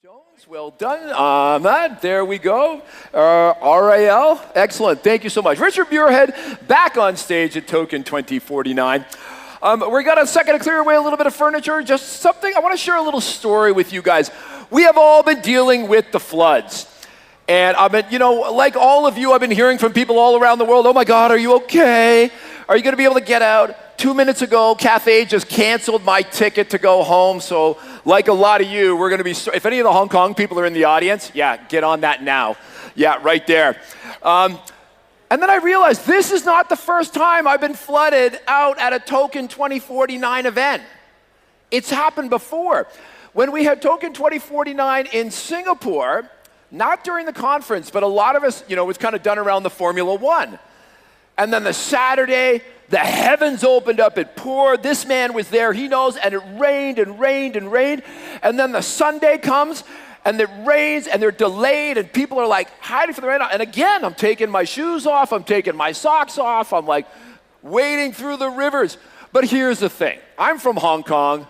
Jones, well done. Ahmad, there we go. RAL, excellent. Thank you so much. Richard Muirhead back on stage at Token 2049. We got a second to clear away a little bit of furniture. Just something, I want to share a little story with you guys. We have all been dealing with the floods. And I've been, like all of you, I've been hearing from people all around the world, oh my God, are you okay? Are you going to be able to get out? 2 minutes ago, Cathay just canceled my ticket to go home. So like a lot of you, we're going to be, if any of the Hong Kong people are in the audience, yeah, get on that now. Yeah, right there. And then I realized this is not the first time I've been flooded out at a Token 2049 event. It's happened before. When we had Token 2049 in Singapore, not during the conference, but a lot of us, it was kind of done around the Formula One. And then the Saturday, the heavens opened up, it poured. This man was there, he knows, and it rained and rained and rained. And then the Sunday comes, and it rains, and they're delayed, and people are like hiding from the rain. And again, I'm taking my shoes off, I'm taking my socks off, I'm like wading through the rivers. But here's the thing, I'm from Hong Kong,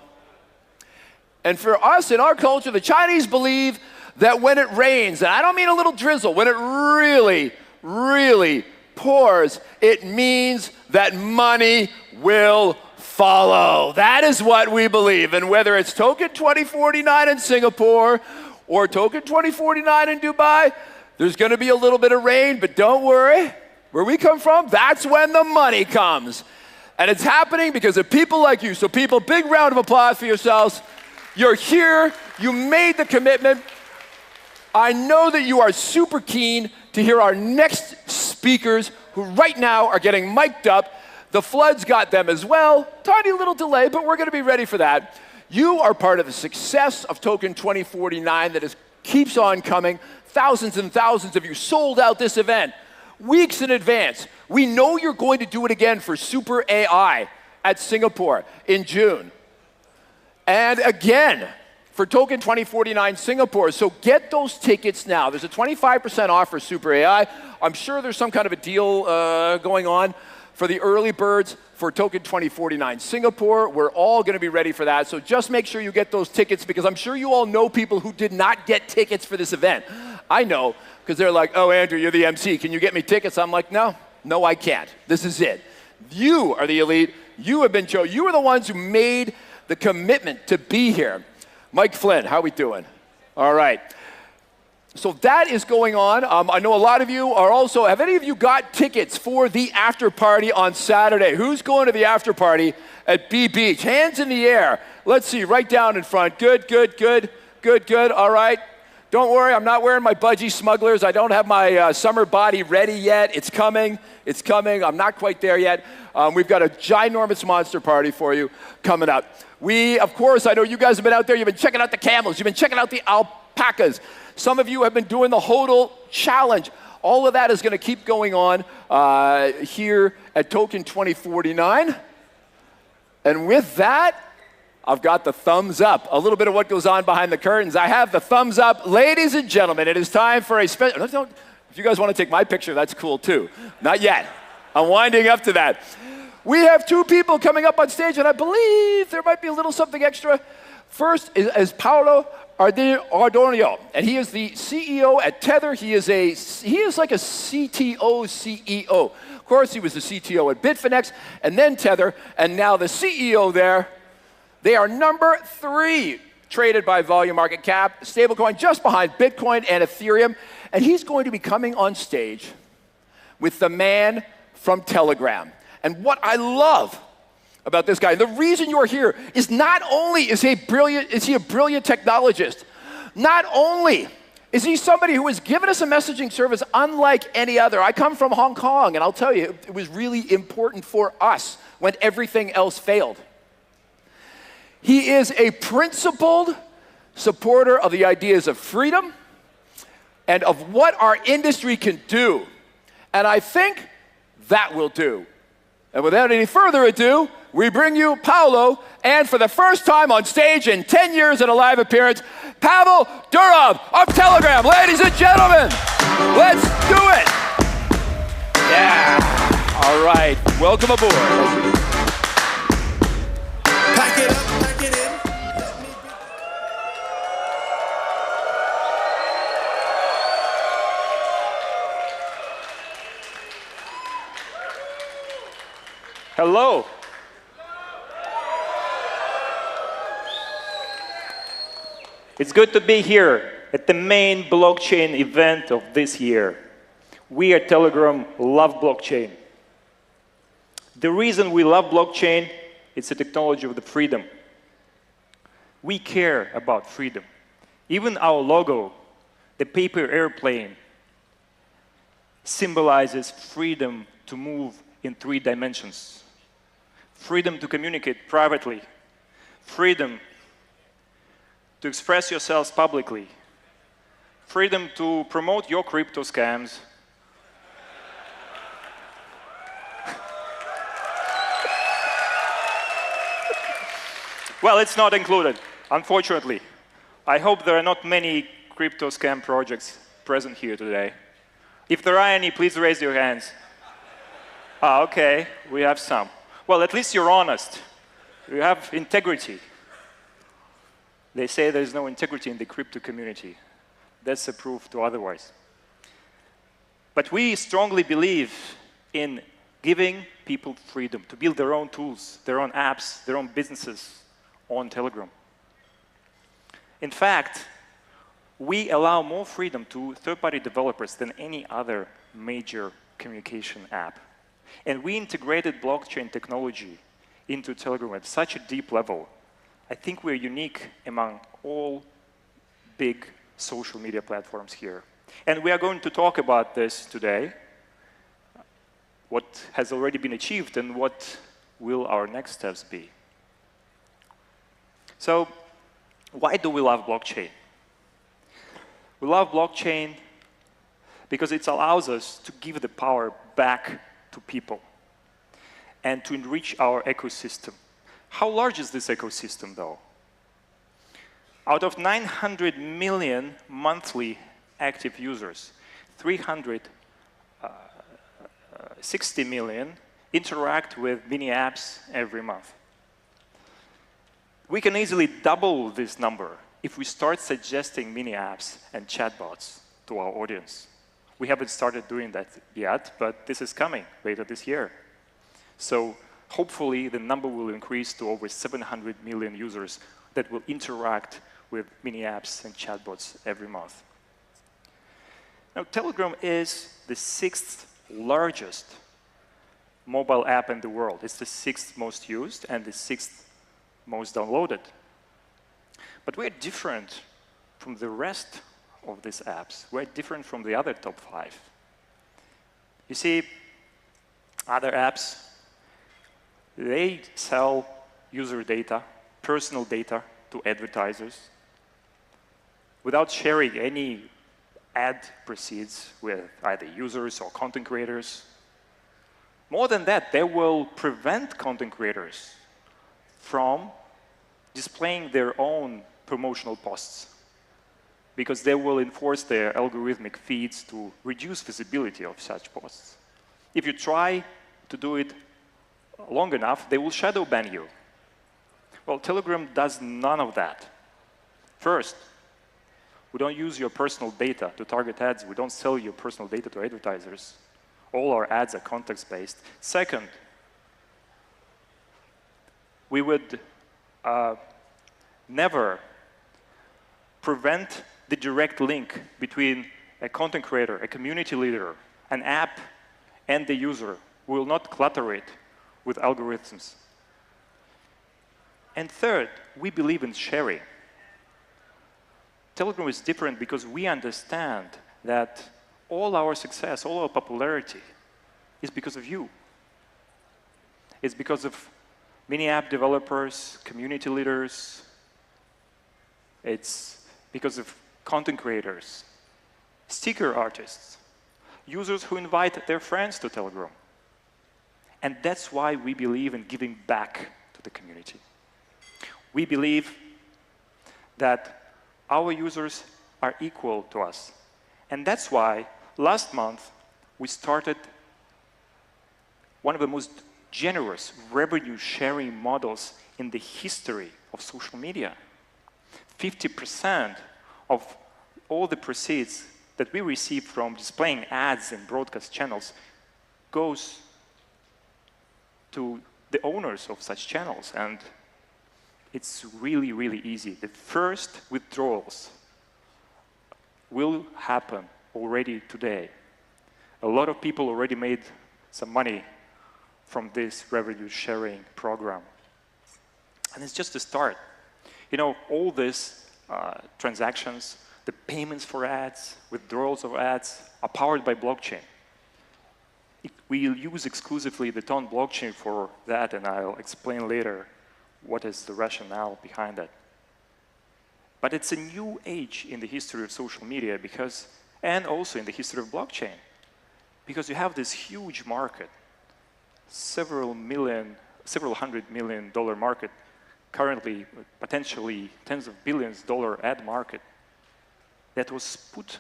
and for us in our culture, the Chinese believe that when it rains, and I don't mean a little drizzle, when it really, really pours, it means that money will follow. That is what we believe. And whether it's Token 2049 in Singapore or Token 2049 in Dubai, there's going to be a little bit of rain, but don't worry. Where we come from, that's when the money comes. And it's happening because of people like you. So people, big round of applause for yourselves. You're here. You made the commitment. I know that you are super keen to hear our next speakers who right now are getting mic'd up. The floods got them as well. Tiny little delay, but we're going to be ready for that. You are part of the success of Token 2049 that keeps on coming. Thousands and thousands of you sold out this event weeks in advance. We know you're going to do it again for Super AI at Singapore in June. And again, for Token 2049 Singapore. So get those tickets now. There's a 25% off for Super AI. I'm sure there's some kind of a deal going on for the early birds for Token 2049 Singapore. We're all going to be ready for that. So just make sure you get those tickets, because I'm sure you all know people who did not get tickets for this event. I know, because they're like, oh, Andrew, you're the MC. Can you get me tickets? I'm like, no, I can't. This is it. You are the elite. You have been chosen. You are the ones who made the commitment to be here. Mike Flynn, how are we doing? All right. So that is going on. I know a lot of you are also, have any of you got tickets for the after party on Saturday? Who's going to the after party at B Beach? Hands in the air. Let's see, right down in front. Good. All right. Don't worry, I'm not wearing my budgie smugglers. I don't have my summer body ready yet. It's coming. I'm not quite there yet. We've got a ginormous monster party for you coming up. Of course, I know you guys have been out there. You've been checking out the camels. You've been checking out the alpacas. Some of you have been doing the HODL challenge. All of that is going to keep going on here at Token 2049. And with that, I've got the thumbs up. A little bit of what goes on behind the curtains. I have the thumbs up. Ladies and gentlemen, it is time for a special... If you guys want to take my picture, that's cool too. Not yet. I'm winding up to that. We have two people coming up on stage, and I believe there might be a little something extra. First is Paulo Ardonio, and he is the CEO at Tether. He is like a CTO CEO. Of course, he was the CTO at Bitfinex, and then Tether, and now the CEO there. They are number 3 traded by volume market cap, stablecoin just behind Bitcoin and Ethereum, and he's going to be coming on stage with the man from Telegram. And what I love about this guy, the reason you're here is not only is he a brilliant technologist, not only is he somebody who has given us a messaging service unlike any other. I come from Hong Kong, and I'll tell you, it was really important for us when everything else failed. He is a principled supporter of the ideas of freedom and of what our industry can do. And I think that will do. And without any further ado, we bring you Paulo, and for the first time on stage in 10 years in a live appearance, Pavel Durov of Telegram. Ladies and gentlemen, let's do it. Yeah. All right. Welcome aboard. Pack it up, pack it in. Hello. It's good to be here at the main blockchain event of this year. We at Telegram love blockchain. The reason we love blockchain, it's the technology of the freedom. We care about freedom. Even our logo, the paper airplane, symbolizes freedom to move in 3 dimensions. Freedom to communicate privately. Freedom to express yourselves publicly. Freedom to promote your crypto scams. Well, it's not included, unfortunately. I hope there are not many crypto scam projects present here today. If there are any, please raise your hands. Okay, we have some. Well, at least you're honest. You have integrity. They say there's no integrity in the crypto community. That's a proof to otherwise. But we strongly believe in giving people freedom to build their own tools, their own apps, their own businesses on Telegram. In fact, we allow more freedom to third-party developers than any other major communication app. And we integrated blockchain technology into Telegram at such a deep level. I think we're unique among all big social media platforms here. And we are going to talk about this today, what has already been achieved and what will our next steps be. So, why do we love blockchain? We love blockchain because it allows us to give the power back to people and to enrich our ecosystem. How large is this ecosystem, though? Out of 900 million monthly active users, 360 million interact with mini apps every month. We can easily double this number if we start suggesting mini apps and chatbots to our audience. We haven't started doing that yet, but this is coming later this year. So hopefully the number will increase to over 700 million users that will interact with mini apps and chatbots every month. Now, Telegram is the 6th largest mobile app in the world. It's the 6th most used and the 6th most downloaded. But we're different from the rest of these apps. We're different from the other top 5. You see, other apps, they sell user data, personal data to advertisers without sharing any ad proceeds with either users or content creators. More than that, they will prevent content creators from displaying their own promotional posts because they will enforce their algorithmic feeds to reduce visibility of such posts. If you try to do it long enough, they will shadow ban you. Well, Telegram does none of that. First, we don't use your personal data to target ads. We don't sell your personal data to advertisers. All our ads are context-based. Second, we would never prevent the direct link between a content creator, a community leader, an app, and the user. We will not clutter it with algorithms. And third, we believe in sharing. Telegram is different because we understand that all our success, all our popularity is because of you. It's because of mini app developers, community leaders. It's because of content creators, sticker artists, users who invite their friends to Telegram. And that's why we believe in giving back to the community. We believe that our users are equal to us. And that's why last month we started one of the most generous revenue sharing models in the history of social media. 50% of all the proceeds that we receive from displaying ads in broadcast channels goes to the owners of such channels. And it's really, really easy. The first withdrawals will happen already today. A lot of people already made some money from this revenue sharing program. And it's just a start. You know, all these transactions, the payments for ads, withdrawals of ads, are powered by blockchain. We use exclusively the Ton blockchain for that, and I'll explain later what is the rationale behind that. But it's a new age in the history of social media because, and also in the history of blockchain, because you have this huge market, several $100 million market, currently potentially tens of billions dollar ad market that was put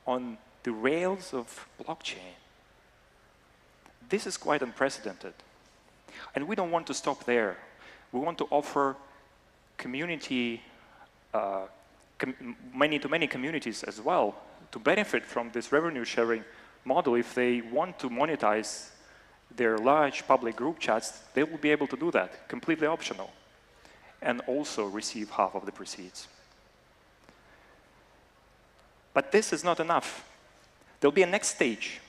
on the rails of blockchain. This is quite unprecedented. And we don't want to stop there. We want to offer community, many communities as well to benefit from this revenue sharing model. If they want to monetize their large public group chats, they will be able to do that, completely optional, and also receive half of the proceeds. But this is not enough. There'll be a next stage.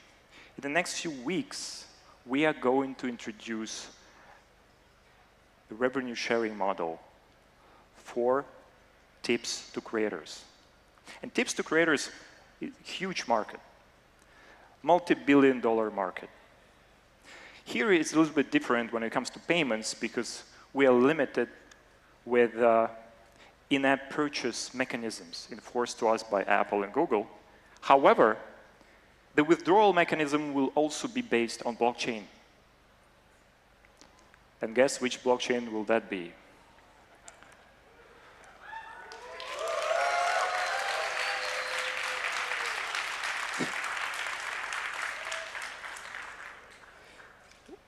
In the next few weeks, we are going to introduce the revenue sharing model for tips to creators. And tips to creators is a huge market, multi-billion-dollar market. Here it's a little bit different when it comes to payments because we are limited with in-app purchase mechanisms enforced to us by Apple and Google. However, the withdrawal mechanism will also be based on blockchain. And guess which blockchain will that be?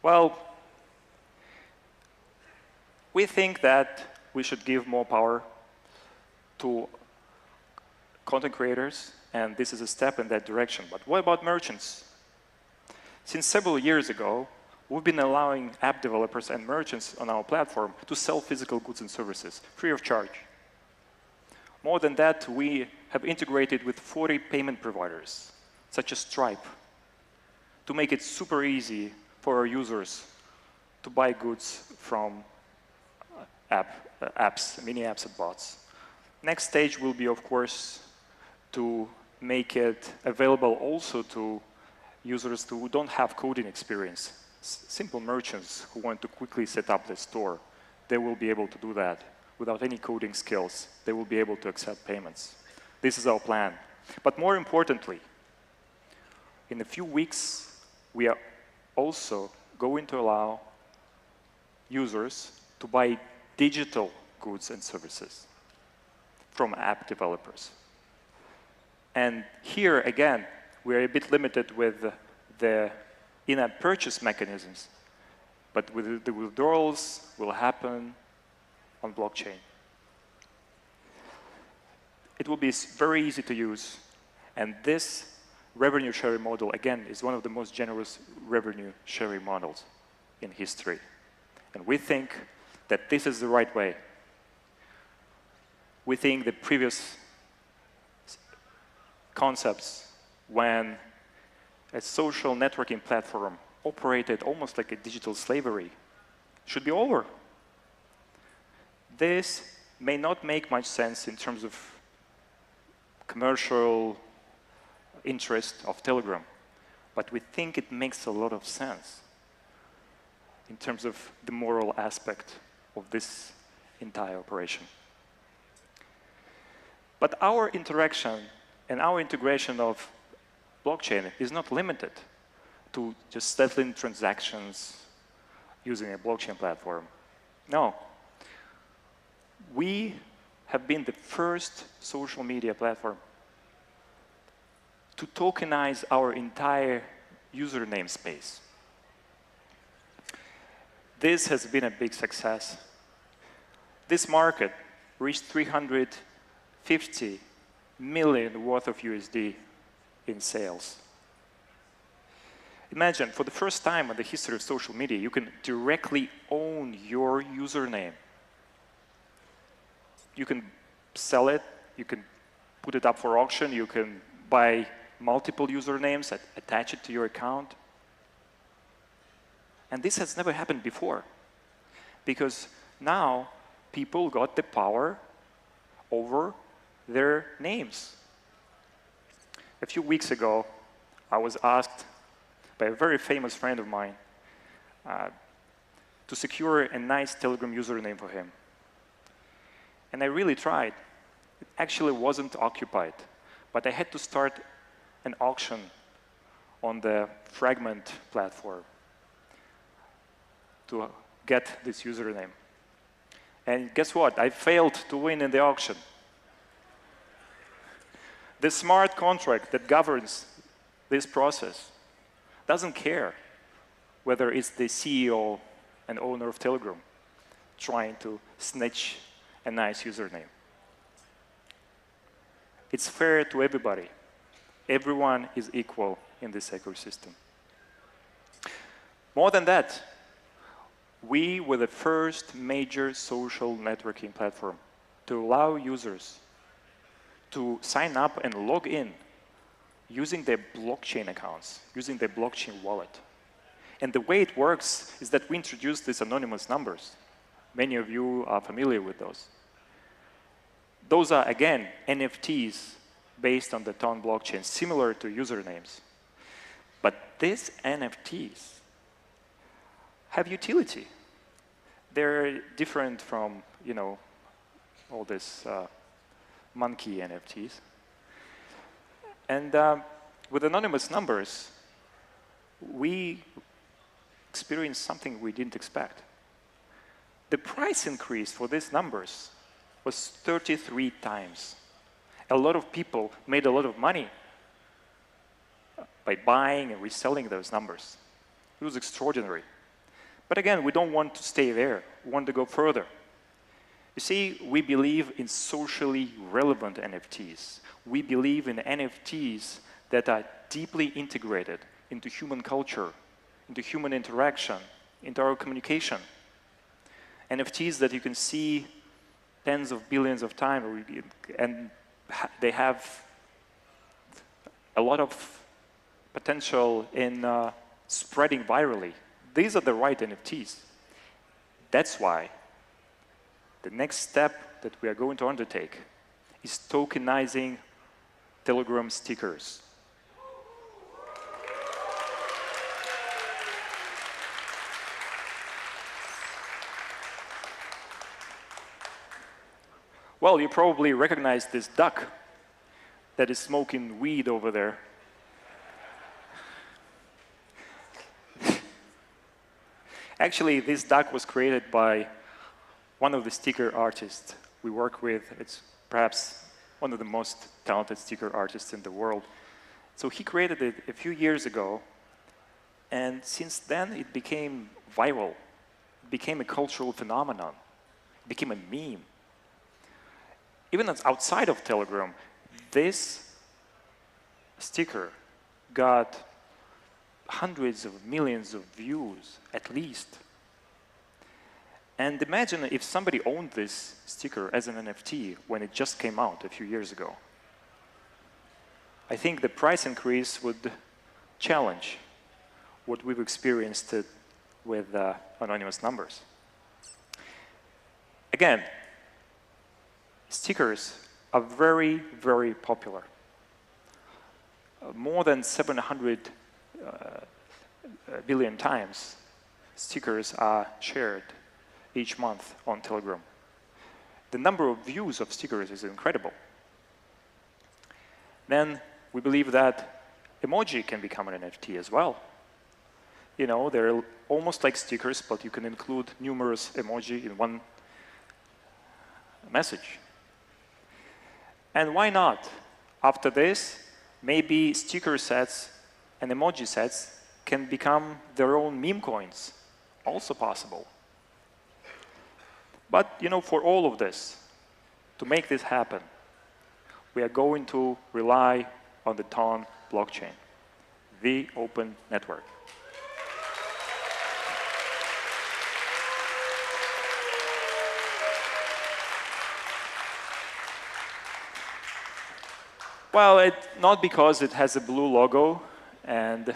Well, we think that we should give more power to content creators, and this is a step in that direction. But what about merchants? Since several years ago, we've been allowing app developers and merchants on our platform to sell physical goods and services free of charge. More than that, we have integrated with 40 payment providers, such as Stripe, to make it super easy for our users to buy goods from apps, mini apps and bots. Next stage will be, of course, to make it available also to users who don't have coding experience. Simple merchants who want to quickly set up their store, they will be able to do that without any coding skills. They will be able to accept payments. This is our plan. But more importantly, in a few weeks, we are also going to allow users to buy digital goods and services from app developers. And here, again, we're a bit limited with the in-app purchase mechanisms, but with the withdrawals will happen on blockchain. It will be very easy to use, and this revenue sharing model, again, is one of the most generous revenue sharing models in history. And we think that this is the right way. We think the previous concepts, when a social networking platform operated almost like a digital slavery, should be over. This may not make much sense in terms of commercial interest of Telegram, but we think it makes a lot of sense in terms of the moral aspect of this entire operation. But our interaction and our integration of blockchain is not limited to just settling transactions using a blockchain platform. No. We have been the first social media platform to tokenize our entire user namespace. This has been a big success. This market reached 350 million worth of USD in sales. Imagine, for the first time in the history of social media, you can directly own your username. You can sell it, you can put it up for auction, you can buy multiple usernames, attach it to your account. And this has never happened before, because now people got the power over their names. A few weeks ago, I was asked by a very famous friend of mine to secure a nice Telegram username for him. And I really tried. It actually wasn't occupied, but I had to start an auction on the Fragment platform to get this username. And guess what? I failed to win in the auction. The smart contract that governs this process doesn't care whether it's the CEO and owner of Telegram trying to snatch a nice username. It's fair to everybody. Everyone is equal in this ecosystem. More than that, we were the first major social networking platform to allow users to sign up and log in using their blockchain accounts, using their blockchain wallet. And the way it works is that we introduced these anonymous numbers. Many of you are familiar with those. Those are, again, NFTs based on the Ton blockchain, similar to usernames. But these NFTs have utility. They're different from, you know, all this monkey NFTs. And with anonymous numbers, we experienced something we didn't expect. The price increase for these numbers was 33 times. A lot of people made a lot of money by buying and reselling those numbers. It was extraordinary. But again, we don't want to stay there. We want to go further. You see, we believe in socially relevant NFTs. We believe in NFTs that are deeply integrated into human culture, into human interaction, into our communication. NFTs that you can see tens of billions of times, and they have a lot of potential in spreading virally. These are the right NFTs. That's why the next step that we are going to undertake is tokenizing Telegram stickers. Well, you probably recognize this duck that is smoking weed over there. Actually, this duck was created by one of the sticker artists we work with. It's perhaps one of the most talented sticker artists in the world. So he created it a few years ago, and since then it became viral. It became a cultural phenomenon. It became a meme. Even outside of Telegram, this sticker got hundreds of millions of views, at least. And imagine if somebody owned this sticker as an NFT when it just came out a few years ago. I think the price increase would challenge what we've experienced with anonymous numbers. Again, stickers are very, very popular. More than 700 billion times stickers are shared each month on Telegram. The number of views of stickers is incredible. Then we believe that emoji can become an NFT as well. You know, they're almost like stickers, but you can include numerous emoji in one message. And why not? After this, maybe sticker sets and emoji sets can become their own meme coins. Also possible. But, you know, for all of this, to make this happen, we are going to rely on the Ton blockchain, the open network. Well, not because it has a blue logo and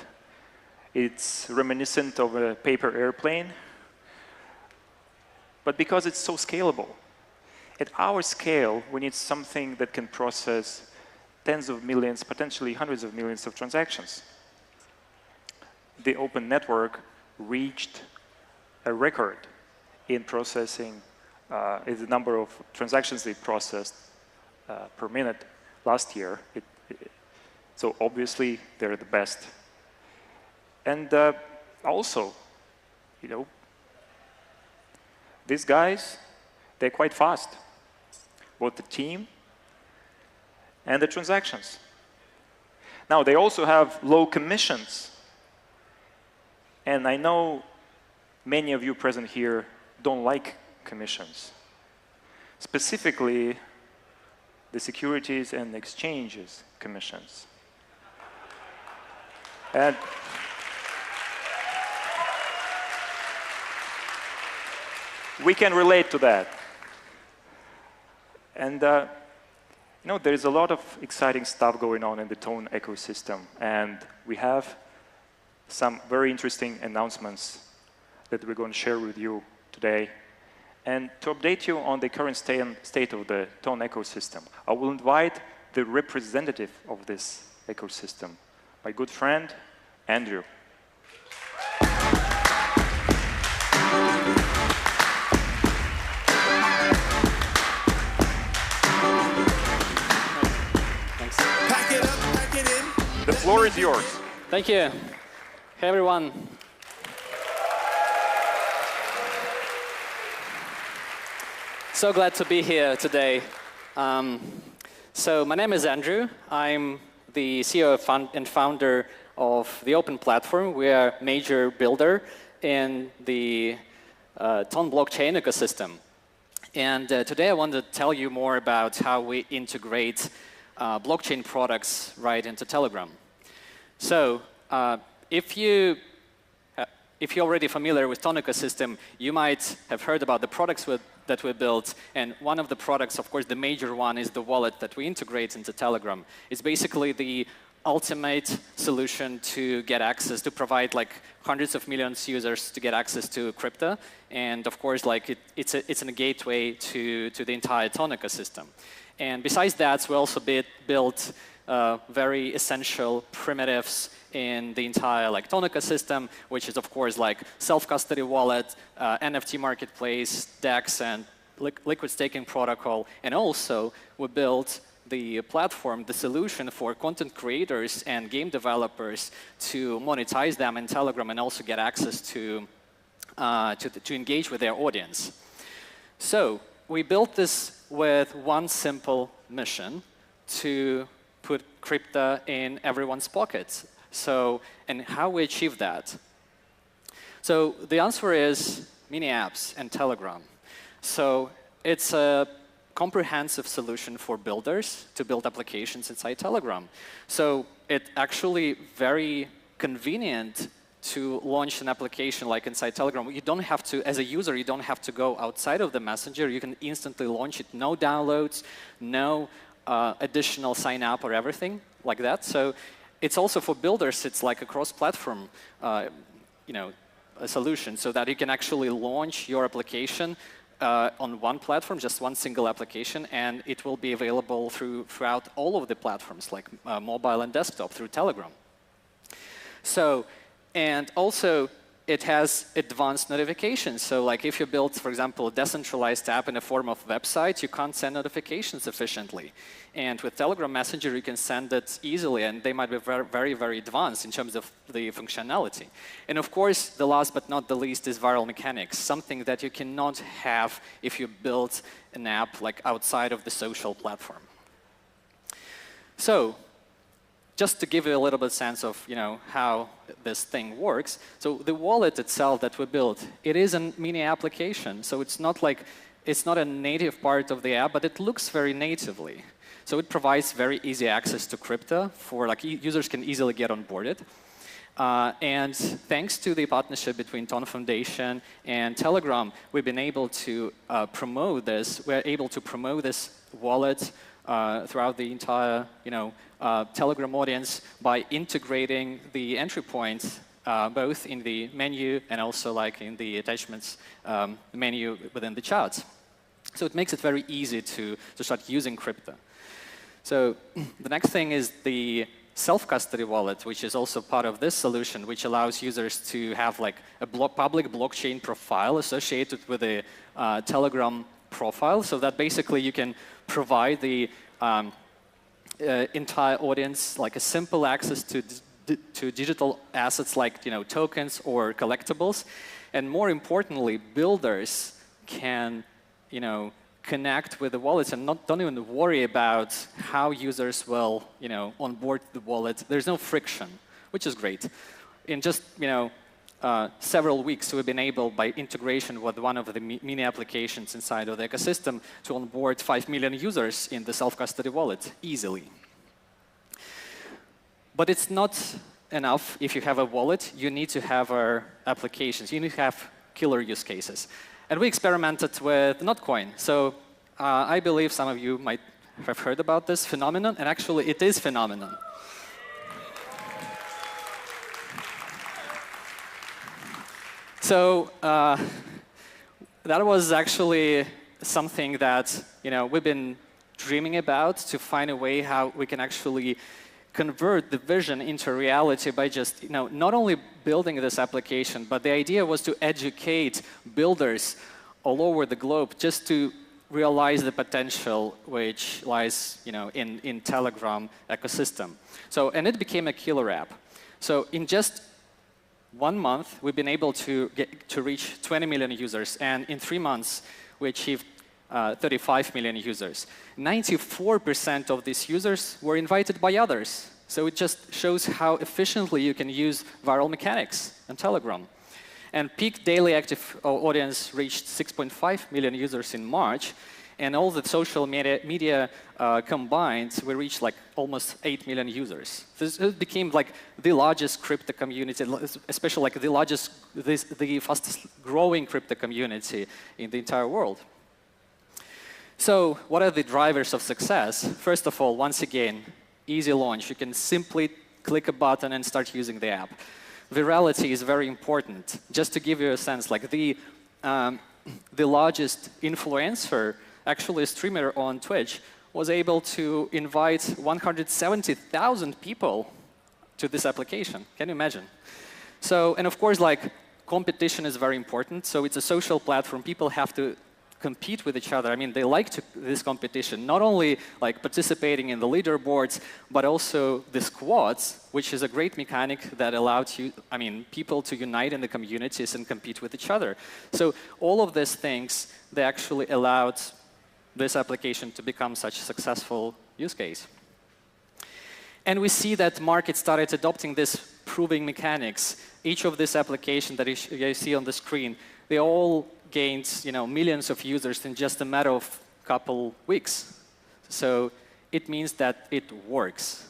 it's reminiscent of a paper airplane, but because it's so scalable. At our scale, we need something that can process tens of millions, potentially hundreds of millions of transactions. The open network reached a record in processing the number of transactions they processed per minute last year. So obviously, they're the best. And also, you know, these guys, they're quite fast, both the team and the transactions. Now, they also have low commissions. And I know many of you present here don't like commissions. Specifically, the Securities and Exchanges Commissions. And we can relate to that. And you know, there is a lot of exciting stuff going on in the Ton ecosystem, and we have some very interesting announcements that we're going to share with you today. And to update you on the current state of the Ton ecosystem, I will invite the representative of this ecosystem, my good friend, Andrew. Thanks. Pack it up, pack it in. The floor is yours. Thank you. Hey, everyone. So glad to be here today. So my name is Andrew. I'm the CEO and founder of the Open Platform. We are a major builder in the Ton blockchain ecosystem. And today I want to tell you more about how we integrate blockchain products right into Telegram. So if you're already familiar with Ton ecosystem, you might have heard about the products that we built. And one of the products, of course, the major one is the wallet that we integrate into Telegram. It's basically the ultimate solution to get access, to provide like hundreds of millions users to get access to crypto. And of course, like it's a gateway to the entire Ton ecosystem. And besides that, we also built very essential primitives in the entire like Ton ecosystem, which is of course like self-custody wallet, NFT marketplace, DEX, and liquid staking protocol. And also we built the platform, the solution for content creators and game developers to monetize them in Telegram and also get access to engage with their audience. So we built this with one simple mission: to put crypto in everyone's pockets. So, and how we achieve that? So the answer is mini apps and Telegram. So it's a comprehensive solution for builders to build applications inside Telegram. So it's actually very convenient to launch an application like inside Telegram. You don't have to, as a user, you don't have to go outside of the messenger. You can instantly launch it, no downloads, no additional sign up or everything like that. So it's also for builders, it's like a cross-platform a solution, so that you can actually launch your application on one platform, just one single application, and it will be available throughout all of the platforms, like mobile and desktop, through Telegram. So, and also, it has advanced notifications. So like if you build, for example, a decentralized app in a form of website, you can't send notifications efficiently. And with Telegram Messenger, you can send it easily, and they might be very, very advanced in terms of the functionality. And of course, the last but not the least is viral mechanics, something that you cannot have if you build an app like outside of the social platform. So, just to give you a little bit sense of how this thing works, so the wallet itself that we built, it is a mini application. So it's not a native part of the app, but it looks very natively. So it provides very easy access to crypto for like users can easily get onboarded. And thanks to the partnership between Ton Foundation and Telegram, we've been able to promote this. We're able to promote this wallet throughout the entire Telegram audience by integrating the entry points both in the menu and also like in the attachments menu within the charts. So it makes it very easy to start using crypto. So the next thing is the self-custody wallet, which is also part of this solution, which allows users to have like a public blockchain profile associated with a Telegram profile, so that basically you can provide the entire audience like a simple access to digital assets like tokens or collectibles, and more importantly, builders can connect with the wallets and don't even worry about how users will onboard the wallet. There's no friction, which is great. In just several weeks, we've been able, by integration with one of the mini applications inside of the ecosystem, to onboard 5 million users in the self-custody wallet easily. But it's not enough. If you have a wallet, you need to have our applications. You need to have killer use cases. And we experimented with Toncoin. So I believe some of you might have heard about this phenomenon, and actually it is phenomenon. So that was actually something that we've been dreaming about, to find a way how we can actually convert the vision into reality by just not only building this application, but the idea was to educate builders all over the globe just to realize the potential which lies in Telegram ecosystem. So, and it became a killer app. So in just 1 month, we've been able to reach 20 million users, and in 3 months, we achieved 35 million users. 94% of these users were invited by others. So it just shows how efficiently you can use viral mechanics on Telegram. And peak daily active audience reached 6.5 million users in March. And all the social media combined, we reached like almost 8 million users. This became like the largest crypto community, especially like the fastest growing crypto community in the entire world. So what are the drivers of success? First of all, once again, easy launch. You can simply click a button and start using the app. Virality is very important. Just to give you a sense, like the largest influencer, actually a streamer on Twitch, was able to invite 170,000 people to this application. Can you imagine? So, and of course, like, competition is very important. So it's a social platform. People have to compete with each other. I mean, they like this competition, not only like participating in the leaderboards, but also the squads, which is a great mechanic that allowed people to unite in the communities and compete with each other. So all of these things, they actually allowed this application to become such a successful use case. And we see that market started adopting this proving mechanics. Each of these applications that you see on the screen, they all gained millions of users in just a matter of couple weeks. So it means that it works.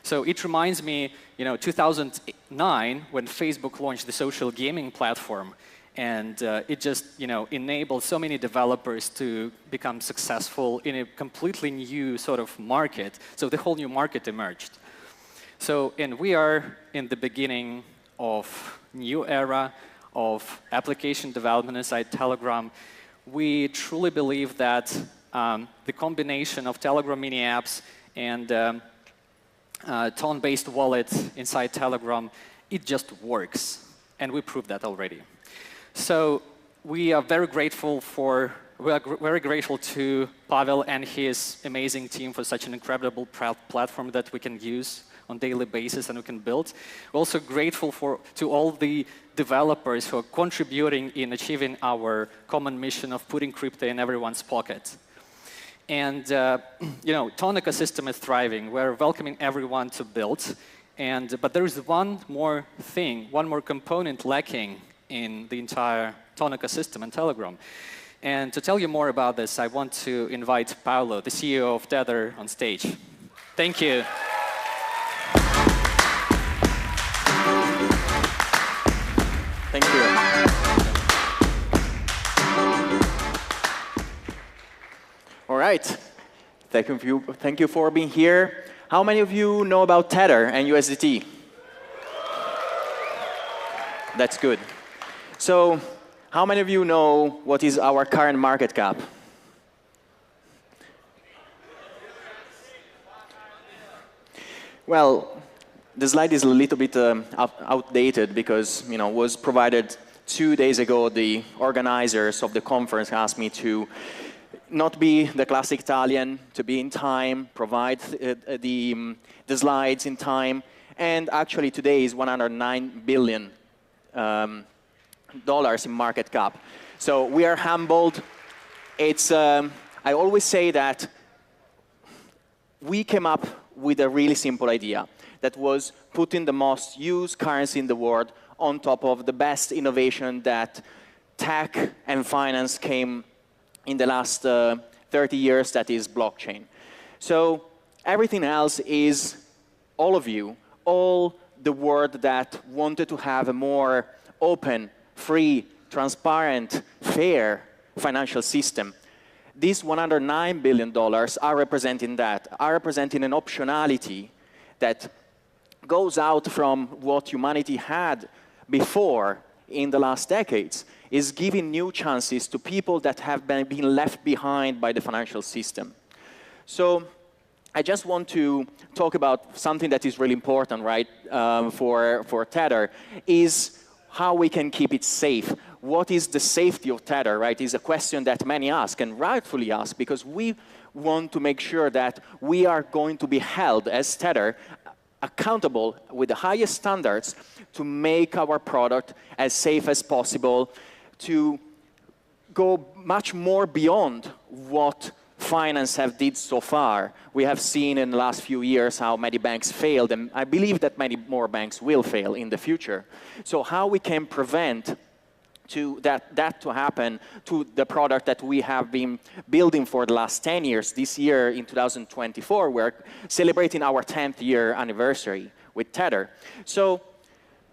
So it reminds me, 2009, when Facebook launched the social gaming platform. And it just enabled so many developers to become successful in a completely new sort of market. So the whole new market emerged. So, and we are in the beginning of new era of application development inside Telegram. We truly believe that the combination of Telegram mini apps and tone-based wallet inside Telegram, it just works. And we proved that already. So we are very grateful to Pavel and his amazing team for such an incredible platform that we can use on a daily basis and we can build. We're also grateful to all the developers who are contributing in achieving our common mission of putting crypto in everyone's pocket. And Ton ecosystem is thriving. We're welcoming everyone to build. But there is one more component lacking in the entire Ton ecosystem and Telegram. And to tell you more about this, I want to invite Paolo, the CEO of Tether, on stage. Thank you. Thank you. All right. Thank you for being here. How many of you know about Tether and USDT? That's good. So, how many of you know what is our current market cap? Well, the slide is a little bit outdated because was provided 2 days ago. The organizers of the conference asked me to not be the classic Italian, to be in time, provide the slides in time, and actually today is $109 billion in market cap. So we are humbled. It's I always say that we came up with a really simple idea that was putting the most used currency in the world on top of the best innovation that tech and finance came in the last 30 years, that is blockchain. So everything else is all of you, all the world that wanted to have a more open, free, transparent, fair financial system. These $109 billion are representing that, are representing an optionality that goes out from what humanity had before in the last decades, is giving new chances to people that have been left behind by the financial system. So I just want to talk about something that is really important, right, for Tether, is how we can keep it safe. What is the safety of Tether, right, is a question that many ask, and rightfully ask, because we want to make sure that we are going to be held as Tether accountable with the highest standards to make our product as safe as possible, to go much more beyond what finance have did so far. We have seen in the last few years how many banks failed, and I believe that many more banks will fail in the future. So how we can prevent to that to happen to the product that we have been building for the last 10 years. This year, in 2024, we're celebrating our 10th year anniversary with Tether. So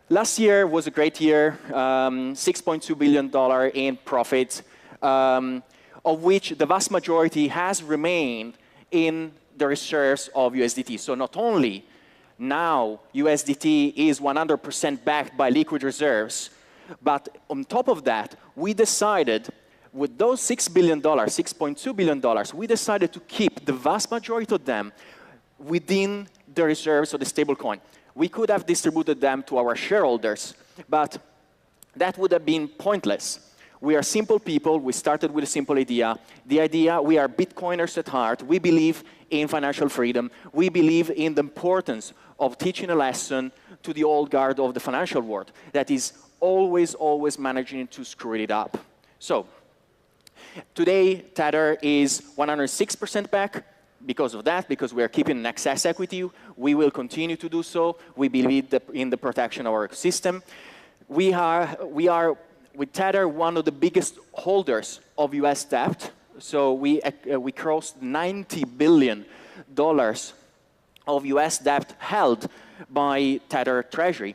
last year was a great year, $6.2 billion in profit, of which the vast majority has remained in the reserves of USDT. So not only now USDT is 100% backed by liquid reserves, but on top of that, we decided with those $6 billion, $6.2 billion, we decided to keep the vast majority of them within the reserves of the stablecoin. We could have distributed them to our shareholders, but that would have been pointless. We are simple people. We started with a simple idea. The idea, we are Bitcoiners at heart. We believe in financial freedom. We believe in the importance of teaching a lesson to the old guard of the financial world that is always managing to screw it up. So today, Tether is 106% back. Because of that, because we are keeping an excess equity, we will continue to do so. We believe in the protection of our ecosystem. We are, with Tether, one of the biggest holders of US debt. So we crossed $90 billion of US debt held by Tether Treasury.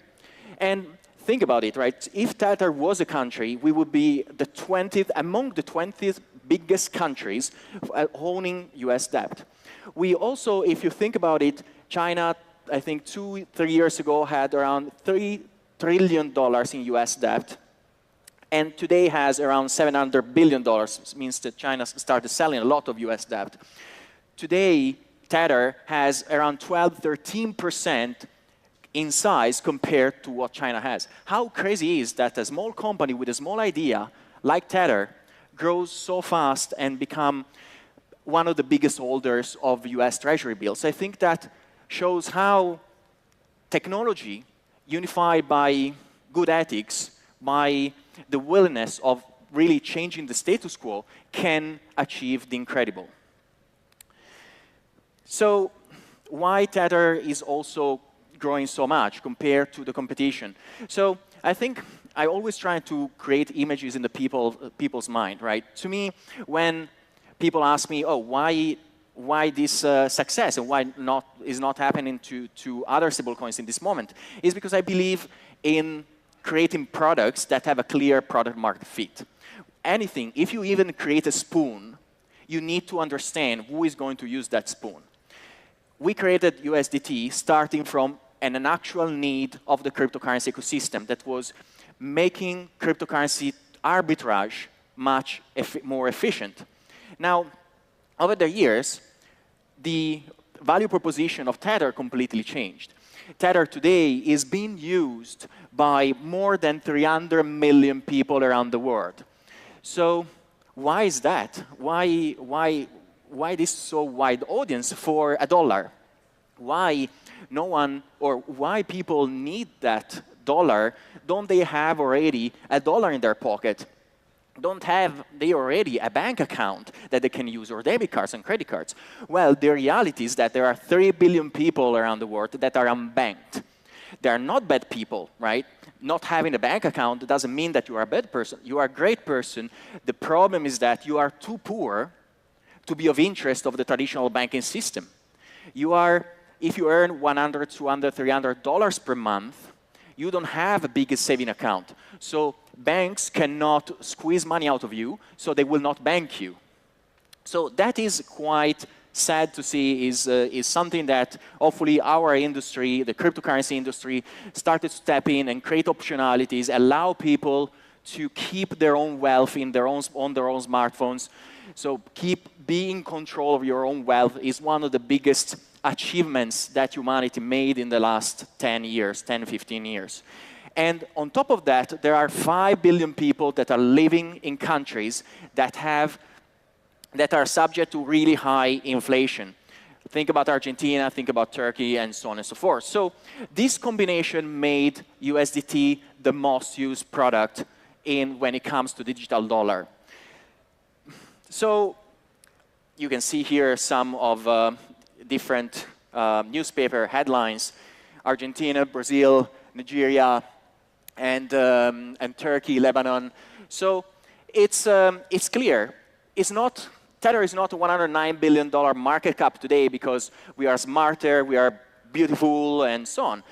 And think about it, right? If Tether was a country, we would be the 20th, among the 20th biggest countries owning US debt. We also, if you think about it, China, I think 2-3 years ago, had around $3 trillion in US debt, and today has around $700 billion. It means that China started selling a lot of US debt. Today, Tether has around 12-13% in size compared to what China has. How crazy is that a small company with a small idea like Tether grows so fast and become one of the biggest holders of US Treasury bills? I think that shows how technology, unified by good ethics, by the willingness of really changing the status quo, can achieve the incredible. So why Tether is also growing so much compared to the competition? So I think I always try to create images in the people's mind, right? To me, when people ask me, oh, why this success and why is not happening to other stablecoins in this moment, is because I believe in creating products that have a clear product market fit. Anything, if you even create a spoon, you need to understand who is going to use that spoon. We created USDT starting from an actual need of the cryptocurrency ecosystem that was making cryptocurrency arbitrage much more efficient. Now, over the years, the value proposition of Tether completely changed. Tether today is being used by more than 300 million people around the world. So why is that? Why this so wide audience for $1? Why no one, or why people need that dollar? Don't they have already $1 in their pocket? Don't they already a bank account that they can use, or debit cards and credit cards? Well, the reality is that there are 3 billion people around the world that are unbanked. They are not bad people, right? Not having a bank account doesn't mean that you are a bad person. You are a great person. The problem is that you are too poor to be of interest of the traditional banking system. If you earn $100, $200, $300 per month, you don't have a big saving account. So banks cannot squeeze money out of you, so they will not bank you. So that is quite sad to see, is something that hopefully our industry, the cryptocurrency industry, started to step in and create optionalities, allow people to keep their own wealth on their own smartphones. So being in control of your own wealth is one of the biggest achievements that humanity made in the last 10 years, 10, 15 years. And on top of that, there are 5 billion people that are living in countries that are subject to really high inflation. Think about Argentina, think about Turkey, and so on and so forth. So this combination made USDT the most used product when it comes to digital dollar. So you can see here some of different newspaper headlines. Argentina, Brazil, Nigeria, and Turkey, Lebanon. So it's clear. Tether is not a $109 billion market cap today because we are smarter, we are beautiful, and so on.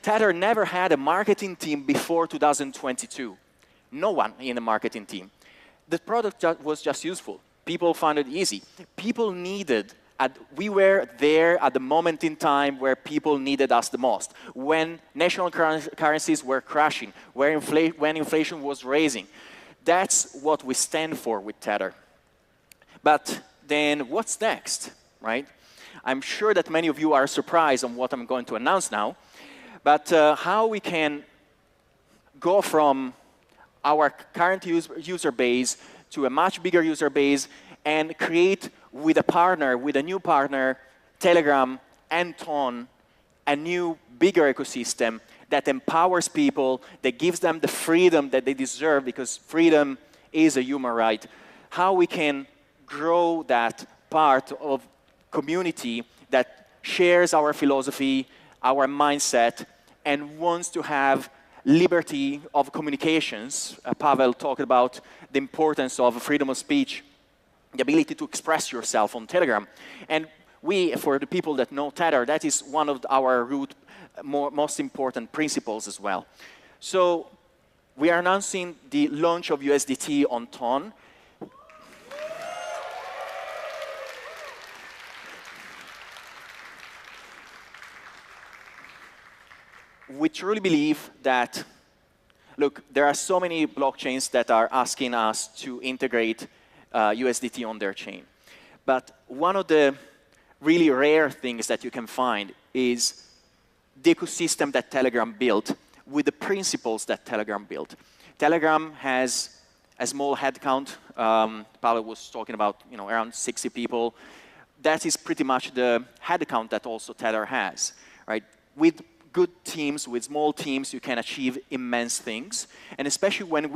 Tether never had a marketing team before 2022. No one in the marketing team. The product was just useful. People found it easy. People needed, we were there at the moment in time where people needed us the most, when national currencies were crashing, when inflation was raising. That's what we stand for with Tether. But then what's next, right? I'm sure that many of you are surprised on what I'm going to announce now, but how we can go from our current user base to a much bigger user base and create with a new partner, Telegram and Ton, a new bigger ecosystem that empowers people, that gives them the freedom that they deserve, because freedom is a human right. How we can grow that part of community that shares our philosophy, our mindset, and wants to have liberty of communications. Pavel talked about the importance of freedom of speech, the ability to express yourself on Telegram. And for the people that know Tether, that is one of our most important principles as well. So we are announcing the launch of USDT on Ton. We truly believe that, look, there are so many blockchains that are asking us to integrate USDT on their chain. But one of the really rare things that you can find is the ecosystem that Telegram built with the principles that Telegram built. Telegram has a small headcount. Paolo was talking about around 60 people. That is pretty much the headcount that also Tether has, right? With good teams, with small teams, you can achieve immense things. And especially when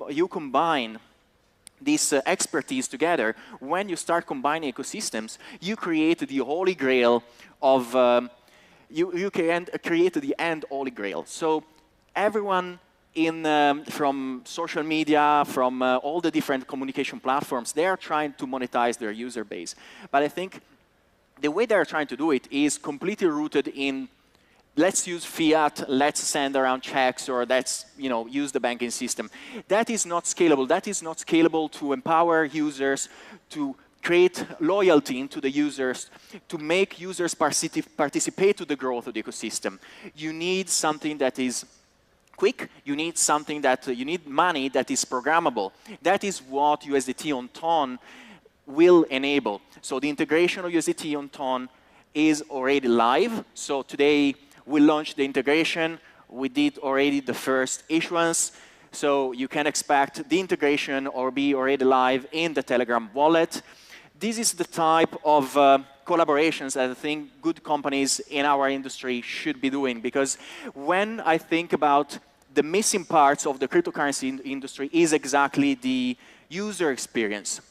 you combine this expertise together, when you start combining ecosystems, you create the holy grail of, you can create the end holy grail. So everyone from social media, from all the different communication platforms, they are trying to monetize their user base. But I think the way they are trying to do it is completely rooted in, let's use fiat, let's send around checks, or let's use the banking system. That is not scalable. That is not scalable to empower users, to create loyalty into the users, to make users participate to the growth of the ecosystem. You need something that is quick. You need something that, you need money that is programmable. That is what USDT on Ton will enable. So the integration of USDT on Ton is already live. So today, we launched the integration. We did already the first issuance. So you can expect the integration or be already live in the Telegram wallet. This is the type of collaborations that I think good companies in our industry should be doing. Because when I think about the missing parts of the cryptocurrency industry is exactly the user experience.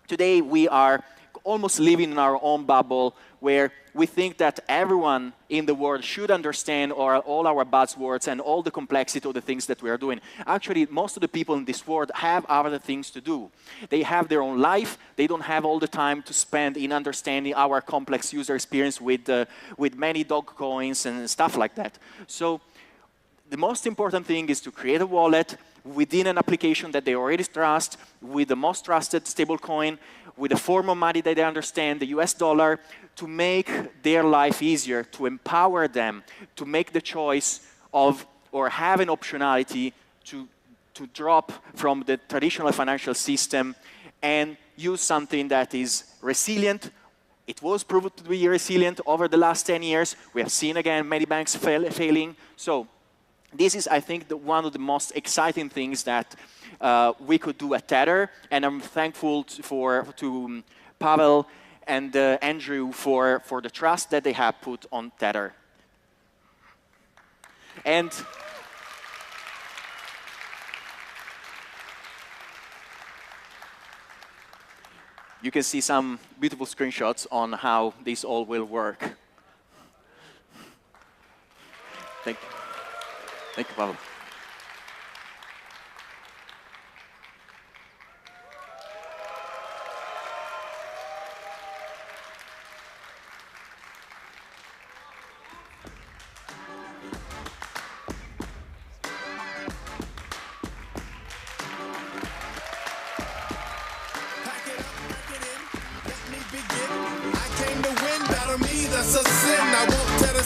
Today, we are almost living in our own bubble where we think that everyone in the world should understand all our buzzwords and all the complexity of the things that we are doing. Actually, most of the people in this world have other things to do. They have their own life. They don't have all the time to spend in understanding our complex user experience with many dog coins and stuff like that. So the most important thing is to create a wallet within an application that they already trust, with the most trusted stablecoin, with a form of money that they understand, the US dollar, to make their life easier, to empower them, to make the choice of, or have an optionality to drop from the traditional financial system and use something that is resilient. It was proven to be resilient over the last 10 years. We have seen, again, many banks failing. So this is, I think, one of the most exciting things that we could do at Tether, and I'm thankful to Pavel and Andrew for the trust that they have put on Tether. And you can see some beautiful screenshots on how this all will work. Thank you. Thank you, Pavel. Pack it up, pack it in. Let me begin. I came to win. Battle me, that's a sin. I won't tell the